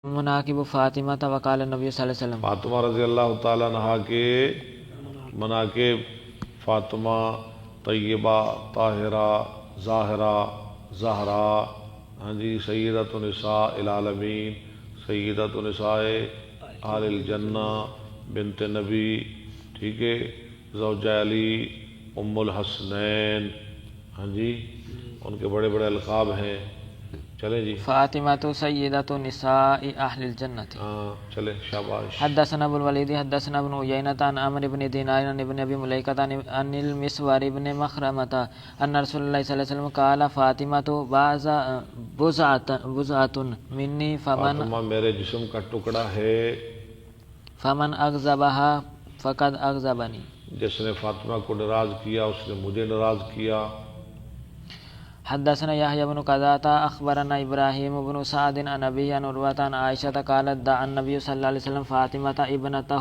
مناقب فاطمہ وقال نبی صلی اللہ علیہ وسلم۔ فاطمہ رضی اللہ تعالیٰ عنہ کے مناقب: فاطمہ طیبہ طاہرہ ظاہرہ زہرا، ہاں جی، سیدۃ نساء العالمین، سیدۃ نساء اہل الجنہ، بنت نبی، ٹھیک ہے، زوجہ علی، ام الحسنین، ہاں جی، ان کے بڑے بڑے القاب ہیں۔ چلیں جی، فاطمہ سیدۃ نساء اہل الجنہ۔ ہاں چلیں، شاباش۔ حدثنا ابو الولید حدثنا ابن عیینہ عن عمرو بن دینار عن ابن ابی ملیکہ عن المسور بن مخرمہ ان رسول اللہ صلی اللہ علیہ وسلم قال فاطمہ بضعۃ منی فاطمہ میرے جسم کا ٹکڑا ہے، فمن اغضبها فقد اغضبنی، جس نے فاطمہ کو ناراض کیا اس نے مجھے ناراض کیا۔ حدثنا یحییٰ بن قزعہ اخبرنا ابراہیم بن سعد عن ابیہ عن عروہ عن عائشہ قالت دعا النبی صلی اللہ علیہ وسلم فاطمہ ابنتہ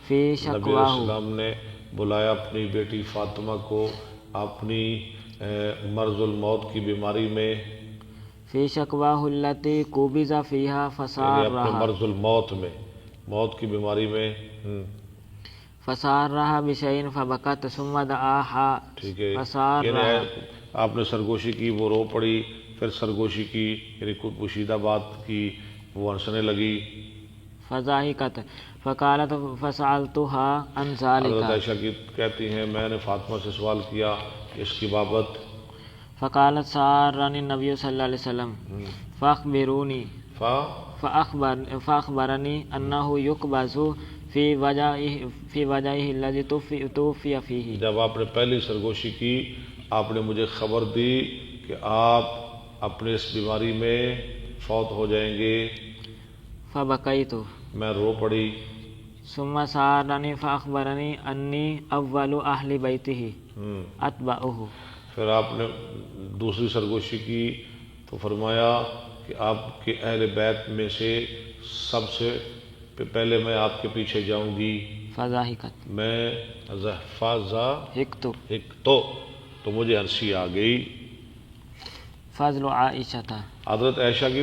فی نبی علیہ شکواہ، السلام نے بلایا اپنی بیٹی فاطمہ کو اپنی مرض الموت کی بیماری میں، فی شکواہ التی قبض فیہا یعنی فسار اپنے رہا، مرض الموت میں، موت کی بیماری میں، فسار رہا بشیء فبکت ثم دعاہا، ٹھیک ہے، فسار یعنی رہا، آپ نے سرگوشی کی، وہ رو پڑی، پھر سرگوشی کی، یعنی کوئی پوشیدہ بات کی، وہ ہنسنے لگی۔ فضاحکت فقالت فسألتها عن حضرت ذلك، عائشہ کی کہتی ہیں میں نے فاطمہ سے سوال کیا اس کی بابت، فقالت سارنی النبی صلی اللہ علیہ وسلم فاخبرونی، فاخبرنی انہ یقبض فی وجعہ الذی توفی فیہ، جب آپ نے پہلی سرگوشی کی آپ نے مجھے خبر دی کہ آپ اپنے اس بیماری میں فوت ہو جائیں گے، فبکیت، میں رو پڑی۔ ثم سارنی فاخبرنی انی اول اہل بیتہ اتبعہ، پھر آپ نے دوسری سرگوشی کی تو فرمایا کہ آپ کے اہل بیت میں سے سب سے پہلے میں آپ کے پیچھے جاؤں گی۔ فضاحکت میں ہکت، تو مجھے ہنسی آ گئی۔ فضل عائشہ، حضرت عائشہ کی